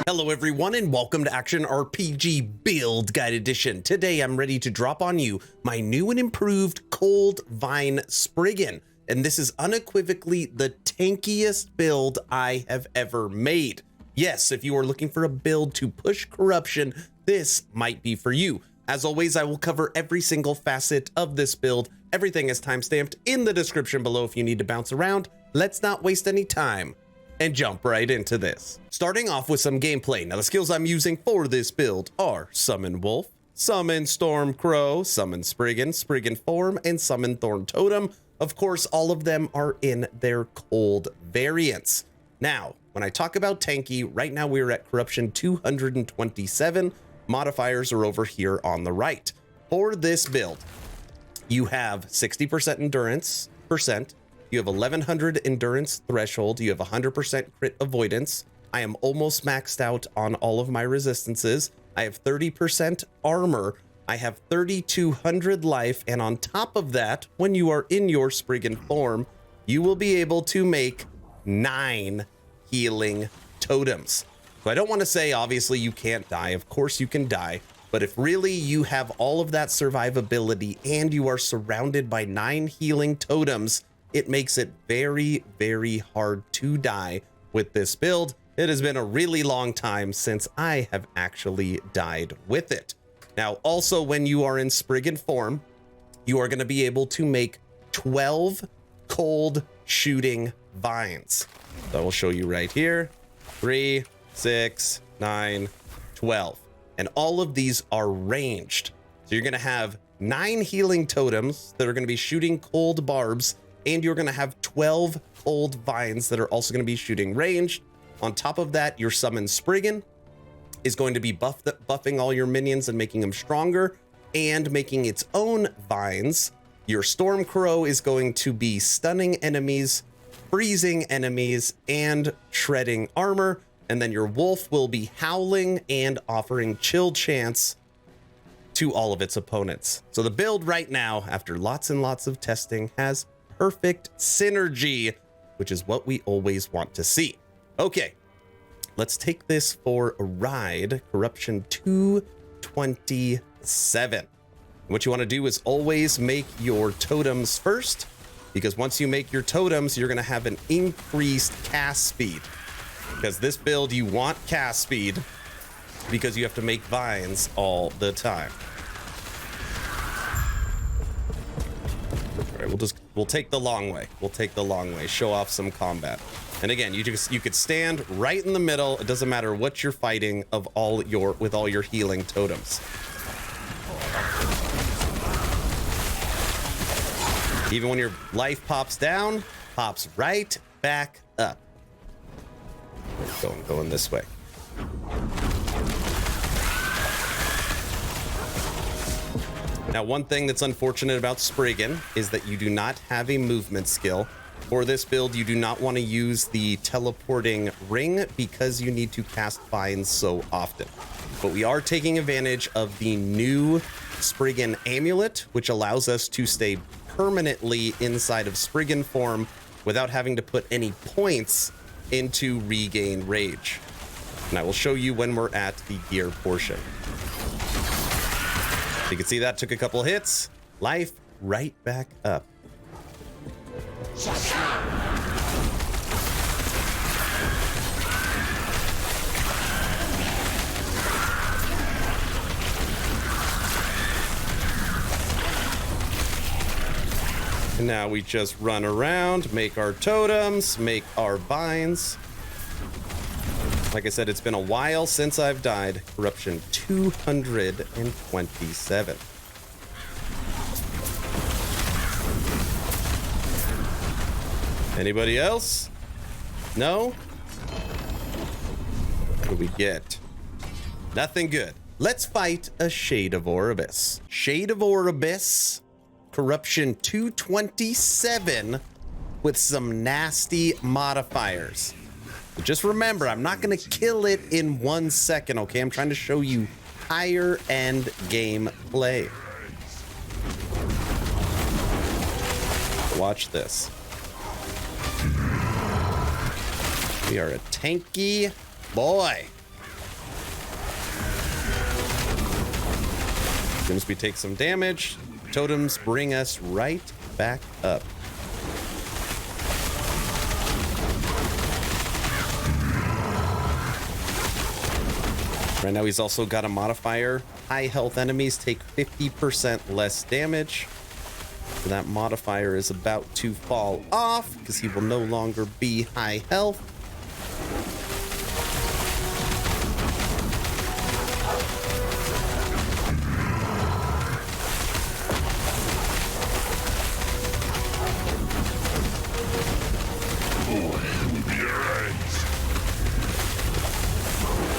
Hello everyone and welcome to Action RPG Build Guide Edition. Today I'm ready to drop on you my new and improved Cold Vine Spriggan. And this is unequivocally the tankiest build I have ever made. Yes, if you are looking for a build to push corruption, this might be for you. As always, I will cover every single facet of this build. Everything is timestamped in the description below if you need to bounce around. Let's not waste any time and jump right into this. Starting off with some gameplay. Now the skills I'm using for this build are Summon Wolf, Summon Storm Crow, Summon Spriggan, Spriggan Form, and Summon Thorn Totem. Of course, all of them are in their cold variants. Now, when I talk about tanky, right now we're at corruption 227. Modifiers are over here on the right. For this build, you have 60% endurance percent. You have 1100 endurance threshold. You have 100% crit avoidance. I am almost maxed out on all of my resistances. I have 30% armor. I have 3200 life. And on top of that, when you are in your Spriggan form, you will be able to make 9 healing totems. So I don't want to say, obviously, you can't die. Of course you can die. But if really you have all of that survivability and you are surrounded by 9 healing totems, it makes it very, very hard to die with this build. It has been a really long time since I have actually died with it. Now, also when you are in Spriggan form, you are going to be able to make 12 cold shooting vines. So I will show you right here. 3, 6, 9, 12. And all of these are ranged. So you're going to have 9 healing totems that are going to be shooting cold barbs, and you're going to have 12 cold vines that are also going to be shooting ranged. On top of that, your Summon Spriggan is going to be buffing all your minions and making them stronger and making its own vines. Your Storm Crow is going to be stunning enemies, freezing enemies, and shredding armor. And then your Wolf will be howling and offering chill chance to all of its opponents. So the build right now, after lots and lots of testing, has perfect synergy, which is what we always want to see. Okay, let's take this for a ride. Corruption 227. What you want to do is always make your totems first, because once you make your totems, you're going to have an increased cast speed. Because this build, you want cast speed because you have to make vines all the time. All right, we'll take the long way. We'll take the long way. Show off some combat. And again, you could stand right in the middle. It doesn't matter what you're fighting with all your healing totems. Even when your life pops down, pops right back up. Going this way. Now, one thing that's unfortunate about Spriggan is that you do not have a movement skill. For this build, you do not want to use the teleporting ring because you need to cast vines so often. But we are taking advantage of the new Spriggan amulet, which allows us to stay permanently inside of Spriggan form without having to put any points into regain rage. And I will show you when we're at the gear portion. You can see that took a couple hits. Life right back up. And now we just run around, make our totems, make our vines. Like I said, it's been a while since I've died. Corruption 227. Anybody else? No? What do we get? Nothing good. Let's fight a Shade of Oribus. Shade of Oribus, corruption 227 with some nasty modifiers. But just remember, I'm not going to kill it in 1 second, okay? I'm trying to show you higher end game play. Watch this. We are a tanky boy. soon as we take some damage, totems bring us right back up. Right now he's also got a modifier. High health enemies take 50% less damage. So that modifier is about to fall off because he will no longer be high health.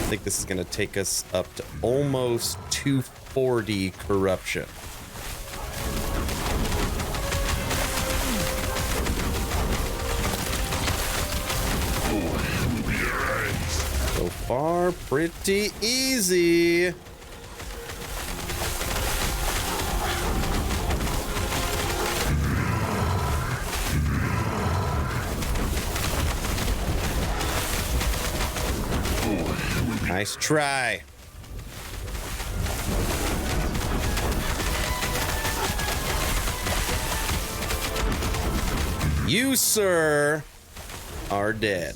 I think this is going to take us up to almost 240 corruption. So far, pretty easy. Nice try. You, sir, are dead.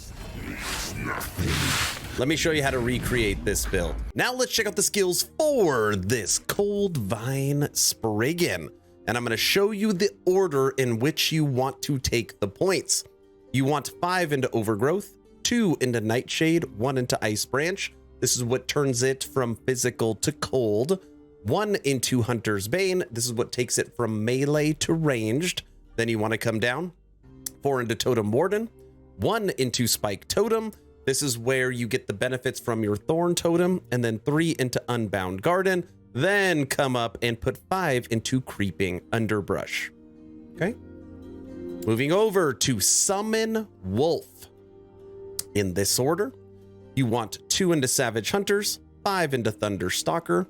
Let me show you how to recreate this build. Now let's check out the skills for this Cold Vine Spriggan. And I'm going to show you the order in which you want to take the points. You want 5 into Overgrowth, 2 into Nightshade, 1 into Ice Branch. This is what turns it from physical to cold. 1 into Hunter's Bane. This is what takes it from melee to ranged. Then you want to come down. 4 into Totem Warden. 1 into Spike Totem. This is where you get the benefits from your Thorn Totem. And then 3 into Unbound Garden. Then come up and put 5 into Creeping Underbrush. Okay. Moving over to Summon Wolf. In this order. You want 2 into Savage Hunters, 5 into Thunder Stalker,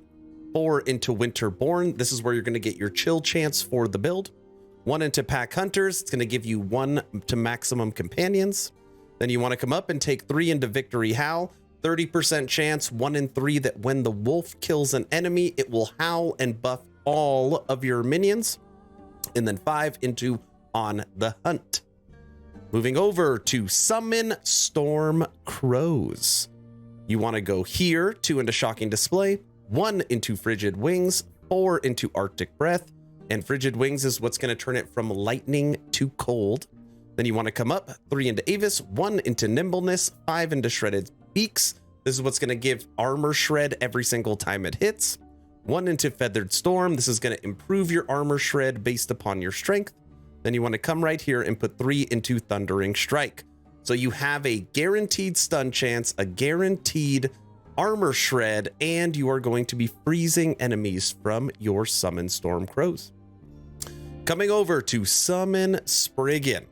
4 into Winterborn. This is where you're going to get your chill chance for the build. 1 into Pack Hunters. It's going to give you 1 to Maximum Companions. Then you want to come up and take 3 into Victory Howl. 30% chance, 1 in 3, that when the wolf kills an enemy, it will howl and buff all of your minions. And then 5 into On the Hunt. Moving over to Summon Storm Crows. You want to go here, 2 into Shocking Display, 1 into Frigid Wings, 4 into Arctic Breath, and Frigid Wings is what's going to turn it from lightning to cold. Then you want to come up, 3 into Avis, 1 into Nimbleness, 5 into Shredded Beaks. This is what's going to give armor shred every single time it hits. 1 into Feathered Storm. This is going to improve your armor shred based upon your strength. Then you want to come right here and put 3 into Thundering Strike. So you have a guaranteed stun chance, a guaranteed armor shred, and you are going to be freezing enemies from your Summon Storm Crows. Coming over to Summon Spriggan.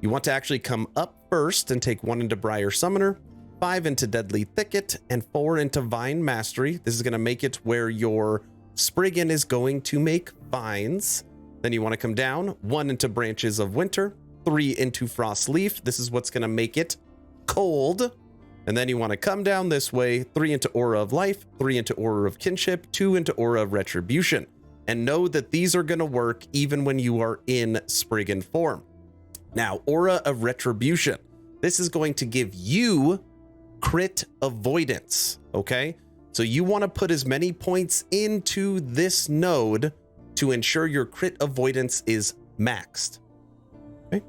You want to actually come up first and take 1 into Briar Summoner, 5 into Deadly Thicket, and 4 into Vine Mastery. This is going to make it where your Spriggan is going to make vines. Then you want to come down, 1 into Branches of Winter, 3 into Frost Leaf. This is what's going to make it cold. And then you want to come down this way, 3 into Aura of Life, 3 into Aura of Kinship, 2 into Aura of Retribution. And know that these are going to work even when you are in Spriggan form. Now, Aura of Retribution. This is going to give you crit avoidance, okay? So you want to put as many points into this node to ensure your crit avoidance is maxed. Okay.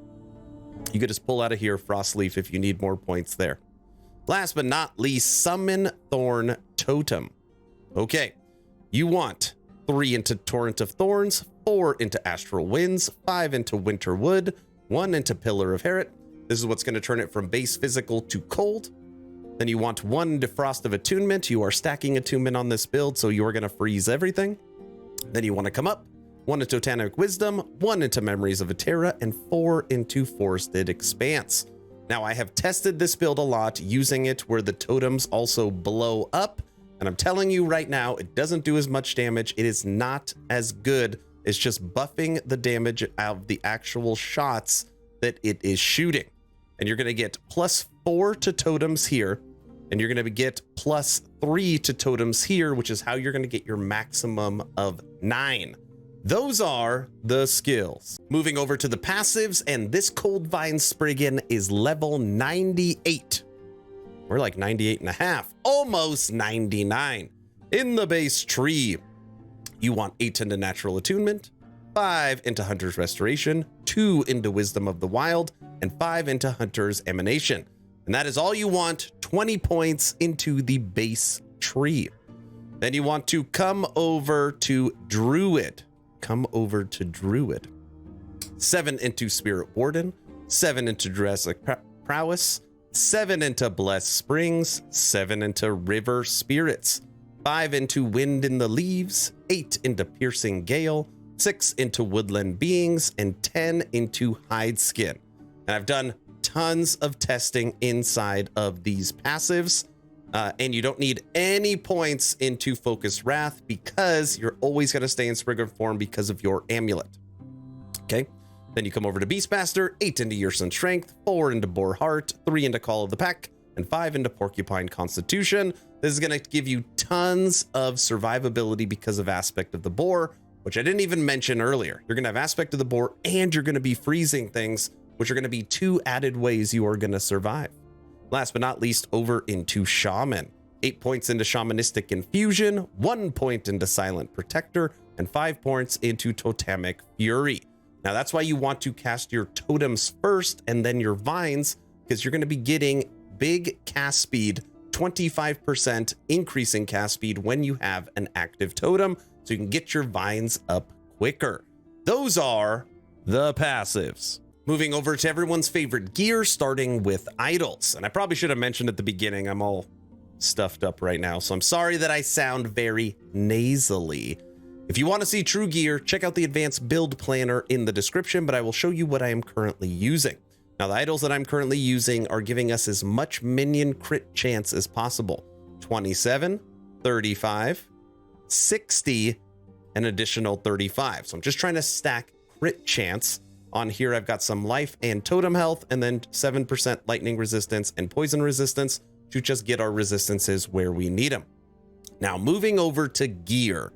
You could just pull out of here Frost Leaf if you need more points there. Last but not least, Summon Thorn Totem. Okay. You want 3 into Torrent of Thorns, 4 into Astral Winds, 5 into Winter Wood, 1 into Pillar of Herit. This is what's going to turn it from base physical to cold. Then you want 1 into Frost of Attunement. You are stacking attunement on this build, so you are going to freeze everything. Then you want to come up, 1 into Totemic Wisdom, 1 into Memories of Atera, and 4 into Forested Expanse. Now, I have tested this build a lot, using it where the totems also blow up, and I'm telling you right now, it doesn't do as much damage. It is not as good as just buffing the damage out of the actual shots that it is shooting. And you're going to get +4 to totems here, and you're going to get +3 to totems here, which is how you're going to get your maximum of 9. Those are the skills. Moving over to the passives, and this Cold Vine Spriggan is level 98. We're like 98.5, almost 99. In the base tree, you want 8 into Natural Attunement, 5 into Hunter's Restoration, 2 into Wisdom of the Wild, and 5 into Hunter's Emanation. And that is all you want, 20 points into the base tree. Then you want to come over to Druid. 7 into Spirit Warden, 7 into Jurassic Prowess, 7 into Blessed Springs, 7 into River Spirits, 5 into Wind in the Leaves, 8 into Piercing Gale, 6 into Woodland Beings, and 10 into Hide Skin. And I've done tons of testing inside of these passives, and you don't need any points into Focus Wrath because you're always going to stay in Spriggan Form because of your amulet. Okay, then you come over to Beastmaster, 8 into Yerson Strength, 4 into Boar Heart, 3 into Call of the Pack, and 5 into Porcupine Constitution. This is going to give you tons of survivability because of Aspect of the Boar, which I didn't even mention earlier. You're going to have Aspect of the Boar, and you're going to be freezing things, which are going to be 2 added ways you are going to survive. Last but not least, over into Shaman. 8 points into Shamanistic Infusion, 1 point into Silent Protector, and 5 points into Totemic Fury. Now that's why you want to cast your totems first and then your vines, because you're going to be getting big cast speed, 25% increase in cast speed when you have an active totem, so you can get your vines up quicker. Those are the passives. Moving over to everyone's favorite gear, starting with idols. And I probably should have mentioned at the beginning, I'm all stuffed up right now, so I'm sorry that I sound very nasally. If you want to see true gear, check out the advanced build planner in the description, but I will show you what I am currently using. Now, the idols that I'm currently using are giving us as much minion crit chance as possible. 27, 35, 60, an additional 35. So I'm just trying to stack crit chance. On here, I've got some life and totem health, and then 7% lightning resistance and poison resistance to just get our resistances where we need them. Now, moving over to gear.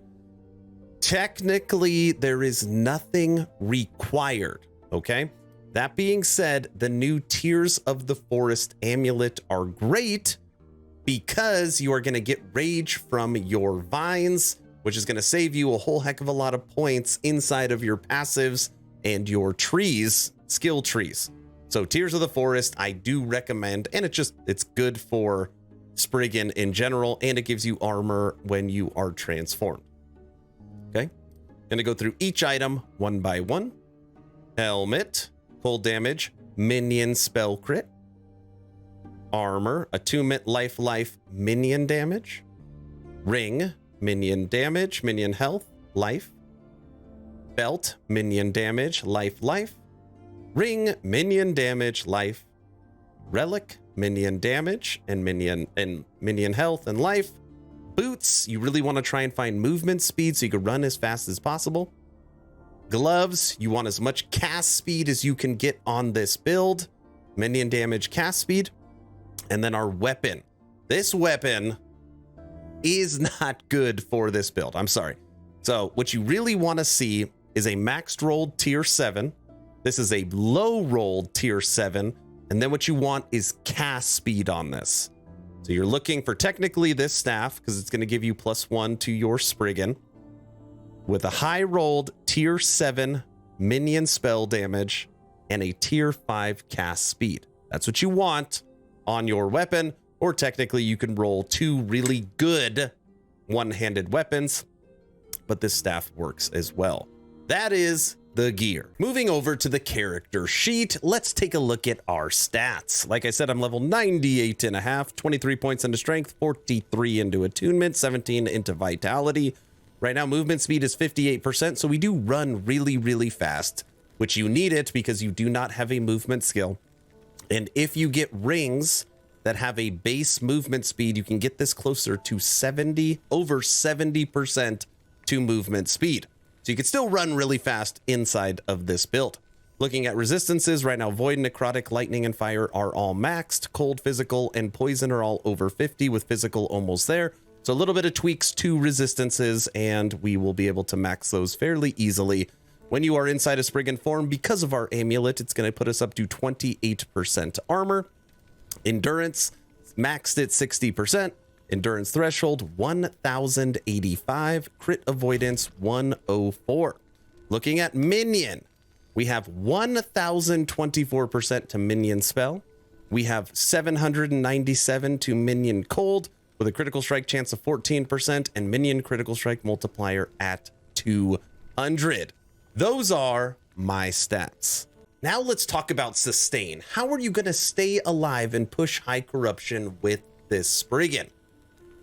Technically, there is nothing required, okay? That being said, the new Tears of the Forest amulet are great because you are going to get rage from your vines, which is going to save you a whole heck of a lot of points inside of your passives and your trees, skill trees. So Tears of the Forest, I do recommend, and it's good for Spriggan in general, and it gives you armor when you are transformed. Okay, gonna go through each item one by one. Helmet, full damage, minion spell crit. Armor, attunement, life, minion damage. Ring, minion damage, minion health, life. Belt, minion damage, life. Ring, minion damage, life. Relic, minion damage and minion health and life. Boots, you really want to try and find movement speed so you can run as fast as possible. Gloves, you want as much cast speed as you can get on this build. Minion damage, cast speed. And then our weapon. This weapon is not good for this build. I'm sorry. So what you really want to see is a maxed rolled tier 7. This is a low rolled tier 7. And then what you want is cast speed on this. So you're looking for technically this staff because it's going to give you +1 to your Spriggan with a high rolled tier 7 minion spell damage and a tier 5 cast speed. That's what you want on your weapon, or technically you can roll 2 really good one-handed weapons, but this staff works as well. That is the gear. Moving over to the character sheet, let's take a look at our stats. Like I said, I'm level 98.5, 23 points into strength, 43 into attunement, 17 into vitality. Right now, movement speed is 58%, so we do run really, really fast, which you need it because you do not have a movement skill. And if you get rings that have a base movement speed, you can get this closer to over 70% to movement speed. So you can still run really fast inside of this build. Looking at resistances right now, Void, Necrotic, Lightning, and Fire are all maxed. Cold, Physical, and Poison are all over 50, with Physical almost there. So a little bit of tweaks to resistances, and we will be able to max those fairly easily. When you are inside a Spriggan Form, because of our amulet, it's going to put us up to 28% armor. Endurance, maxed at 60%. Endurance threshold, 1085. Crit avoidance, 104. Looking at minion, we have 1024% to minion spell. We have 797 to minion cold, with a critical strike chance of 14% and minion critical strike multiplier at 200. Those are my stats. Now let's talk about sustain. How are you going to stay alive and push high corruption with this Spriggan?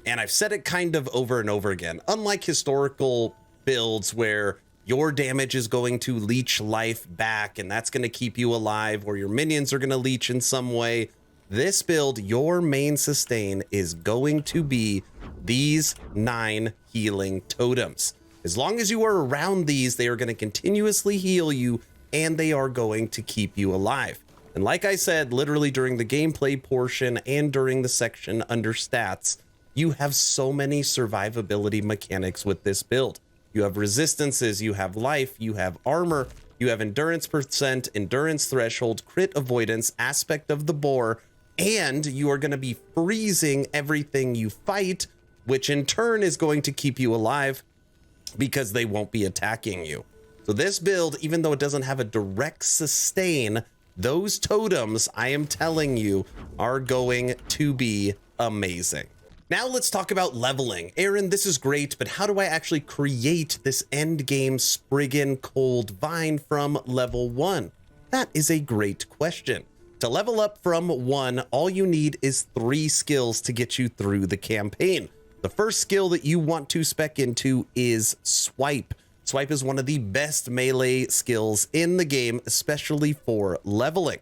And I've said it kind of over and over again. Unlike historical builds where your damage is going to leech life back and that's going to keep you alive, or your minions are going to leech in some way, this build, your main sustain is going to be these 9 healing totems. As long as you are around these, they are going to continuously heal you and they are going to keep you alive. And like I said, literally during the gameplay portion and during the section under stats, you have so many survivability mechanics with this build. You have resistances, you have life, you have armor, you have endurance percent, endurance threshold, crit avoidance, aspect of the boar, and you are going to be freezing everything you fight, which in turn is going to keep you alive because they won't be attacking you. So this build, even though it doesn't have a direct sustain, those totems, I am telling you, are going to be amazing. Now let's talk about leveling. Aaron, this is great, but how do I actually create this end game Spriggan Cold Vine from level 1? That is a great question. To level up from 1, all you need is 3 skills to get you through the campaign. The first skill that you want to spec into is Swipe. Swipe is one of the best melee skills in the game, especially for leveling.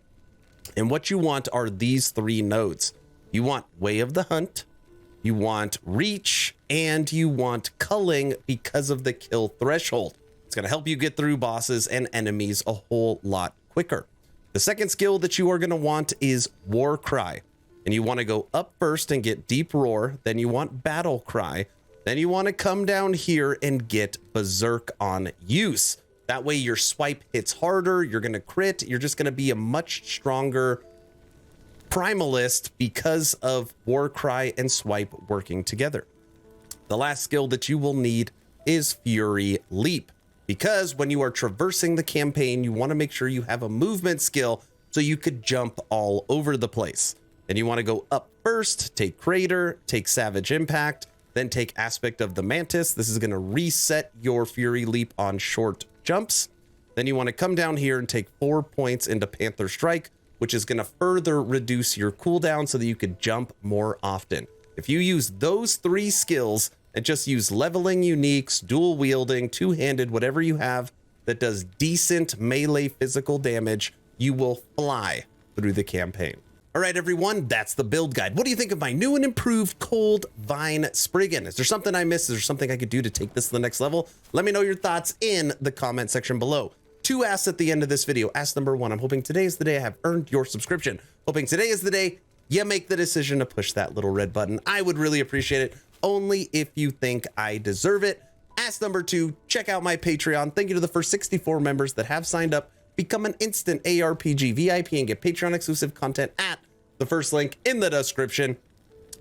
And what you want are these 3 nodes. You want Way of the Hunt, you want Reach, and you want Culling because of the kill threshold. It's going to help you get through bosses and enemies a whole lot quicker. The second skill that you are going to want is War Cry. And you want to go up first and get Deep Roar. Then you want Battle Cry. Then you want to come down here and get Berserk on use. That way your swipe hits harder. You're going to crit. You're just going to be a much stronger Primalist because of War Cry and Swipe working together. The last skill that you will need is Fury Leap, because when you are traversing the campaign, you want to make sure you have a movement skill so you could jump all over the place. And you want to go up first, take Crater, take Savage Impact, then take Aspect of the Mantis. This is going to reset your Fury Leap on short jumps. Then you want to come down here and take 4 points into Panther Strike, which is going to further reduce your cooldown so that you could jump more often. If you use those 3 skills and just use leveling uniques, dual wielding, two-handed, whatever you have that does decent melee physical damage, you will fly through the campaign. All right, everyone, that's the build guide. What do you think of my new and improved Cold Vine Spriggan? Is there something I missed? Is there something I could do to take this to the next level? Let me know your thoughts in the comment section below. 2 asks at the end of this video. Ask number 1, I'm hoping today is the day I have earned your subscription. Hoping today is the day you make the decision to push that little red button. I would really appreciate it, only if you think I deserve it. Ask number 2, check out my Patreon. Thank you to the first 64 members that have signed up. Become an instant ARPG VIP and get Patreon exclusive content at the first link in the description.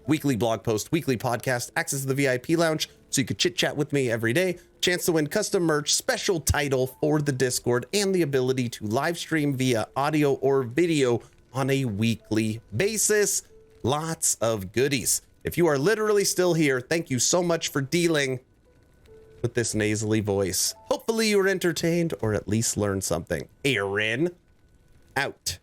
Weekly blog post, weekly podcast, access to the VIP lounge so you could chit chat with me every day, chance to win custom merch, special title for the Discord, and the ability to live stream via audio or video on a weekly basis. Lots of goodies. If you are literally still here, thank you so much for dealing with this nasally voice. Hopefully you were entertained or at least learned something. Aaron, out.